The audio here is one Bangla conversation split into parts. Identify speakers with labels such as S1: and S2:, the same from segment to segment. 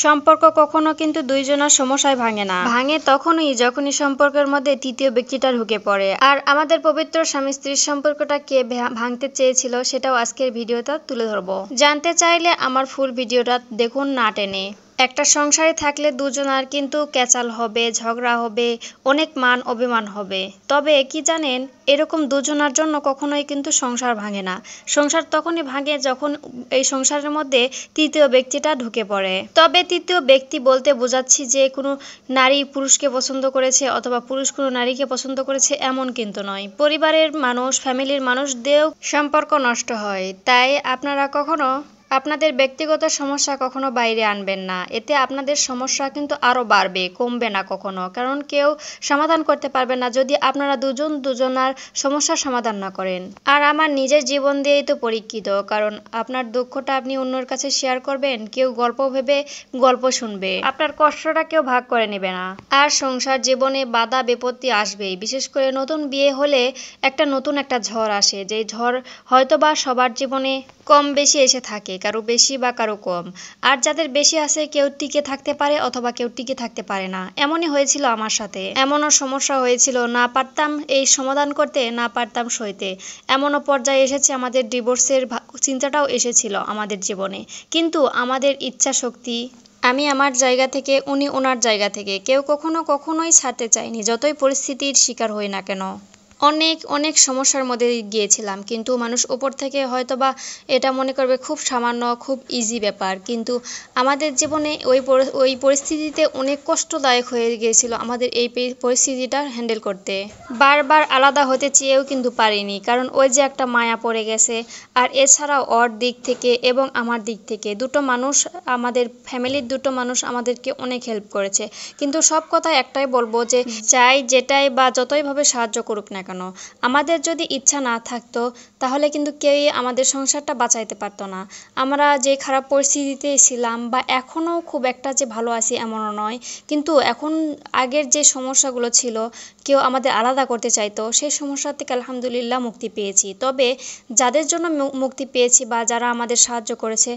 S1: সম্পর্ক কখনো কিন্তু দুইজনের সমস্যায় ভাঙে না, ভাঙে তখনই যখনই সম্পর্কের মধ্যে তৃতীয় ব্যক্তিটা ঢুকে পড়ে। আর আমাদের পবিত্র স্বামী স্ত্রীর সম্পর্কটা কে ভাঙতে চেয়েছিল সেটাও আজকের ভিডিওটা তুলে ধরবো। জানতে চাইলে আমার ফুল ভিডিওটা দেখুন না টেনে। একটা সংসারে থাকলে দুজনার কিন্তু ক্যাচাল হবে, ঝগড়া হবে, অনেক মান অভিমান হবে। তবে কি জানেন, এরকম দুজনার জন্য কখনোই কিন্তু সংসার ভাঙে না। সংসার তখনই ভাঙে যখন এই সংসারের মধ্যে তৃতীয় ব্যক্তিটা ঢুকে পড়ে। তবে তৃতীয় ব্যক্তি বলতে বোঝাচ্ছি যে কোনো নারী পুরুষকে পছন্দ করেছে অথবা পুরুষ কোনো নারীকে পছন্দ করেছে এমন কিন্তু নয়। পরিবারের মানুষ, ফ্যামিলির মানুষ দিয়েও সম্পর্ক নষ্ট হয়। তাই আপনারা কখনো আপনাদের ব্যক্তিগত সমস্যা কখনো বাইরে আনবেন না। এতে আপনাদের সমস্যা কিন্তু আরো বাড়বে, কমবে না কখনো। কারণ কেউ সমাধান করতে পারবে না যদি আপনারা দুজনার সমস্যার সমাধান না করেন। আর আমার নিজের জীবন দিয়েই তো পরীক্ষিত। কারণ আপনার দুঃখটা আপনি অন্যের কাছে শেয়ার করবেন, কেউ গল্প ভেবে গল্প শুনবে, আপনার কষ্টটা কেউ ভাগ করে নেবে না। আর সংসার জীবনে বাধা বিপত্তি আসবেই। বিশেষ করে নতুন বিয়ে হলে নতুন একটা ঝড় আসে, যে ঝড় হয়তোবা সবার জীবনে কম বেশি এসে থাকে, কারো বেশি বা কারো কম। আর যাদের বেশি আছে কেউ টিকে থাকতে পারে অথবা কেউ টিকে থাকতে পারে না। এমনই হয়েছিল আমার সাথে। এমনও সমস্যা হয়েছিল, না পারতাম এই সমাধান করতে, না পারতাম সইতে। এমনও পর্যায়ে এসেছে আমাদের ডিভোর্সের চিন্তাটাও এসেছিল আমাদের জীবনে। কিন্তু আমাদের ইচ্ছা শক্তি, আমি আমার জায়গা থেকে, উনি ওনার জায়গা থেকে, কেউ কখনোই ছাড়তে চায়নি, যতই পরিস্থিতির শিকার হই না কেন। অনেক সমস্যার মধ্যে গিয়েছিলাম, কিন্তু মানুষ উপর থেকে হয়তোবা এটা মনে করবে খুব সামান্য, খুব ইজি ব্যাপার। কিন্তু আমাদের জীবনে ওই পরিস্থিতিতে অনেক কষ্টদায়ক হয়ে গিয়েছিল আমাদের এই পরিস্থিতিটা হ্যান্ডেল করতে। বারবার আলাদা হতে চেয়েও কিন্তু পারিনি, কারণ ওই যে একটা মায়া পড়ে গেছে। আর এছাড়াও ওর দিক থেকে এবং আমার দিক থেকে দুটো মানুষ, আমাদের ফ্যামিলির দুটো মানুষ আমাদেরকে অনেক হেল্প করেছে। কিন্তু সব কথা একটাই বলবো, যে চাই যেটাই বা যতইভাবে সাহায্য করুক না কেন, আমাদের যদি ইচ্ছা না থাকতো তাহলে কিন্তু কেউই আমাদের সংসারটা বাঁচাইতে পারতো না। আমরা যে খারাপ পরিস্থিতিতে ছিলাম বা এখনো খুব একটা যে ভালো আছি এমনও নয়, কিন্তু এখন আগের যে সমস্যাগুলো ছিল, কেউ আমাদের আলাদা করতে চাইতো, সেই সমস্যা থেকে আলহামদুলিল্লাহ মুক্তি পেয়েছি। তবে যাদের জন্য মুক্তি পেয়েছি বা যারা আমাদের সাহায্য করেছে,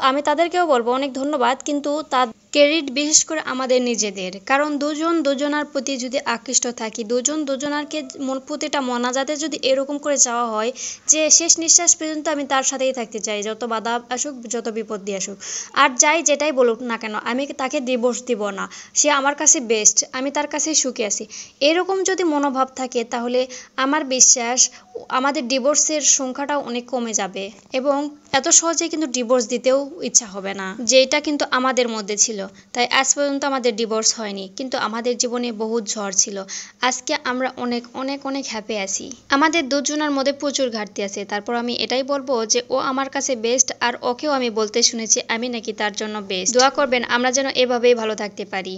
S1: আমি তাদেরকেও বলবো অনেক ধন্যবাদ। কিন্তু তার ক্রেডিট বিশেষ করে আমাদের নিজেদের। কারণ দুজনার প্রতি যদি আকৃষ্ট থাকি, দুজনারকে প্রতিটা মোনাজাতে যদি এরকম করে চাওয়া হয় যে শেষ নিঃশ্বাস পর্যন্ত আমি তার সাথেই থাকতে চাই, যত বাধা আসুক, যত বিপত্তি আসুক, আর যেটাই বলুক না কেন, আমি তাকে ডিভোর্স দিব না, সে আমার কাছে বেস্ট, আমি তার কাছেই সুখে আছি, এরকম যদি মনোভাব থাকে, তাহলে আমার বিশ্বাস আমাদের ডিভোর্সের সংখ্যাটাও অনেক কমে যাবে এবং এত সহজে কিন্তু ডিভোর্স দিতেও ইচ্ছা হবে না, যেটা কিন্তু আমাদের মধ্যে ছিল। তাই আজ পর্যন্ত আমাদের ডিভোর্স হয়নি, কিন্তু আমাদের জীবনে বহুত ঝড় ছিল। আজকে আমরা অনেক হ্যাপি আছি। আমাদের দুজনের মধ্যে প্রচুর ঘাটতি আছে, তারপর আমি এটাই বলবো যে ও আমার কাছে বেস্ট, আর ওকেও আমি বলতে শুনেছি আমি নাকি তার জন্য বেস্ট। দোয়া করবেন আমরা যেন এভাবেই ভালো থাকতে পারি।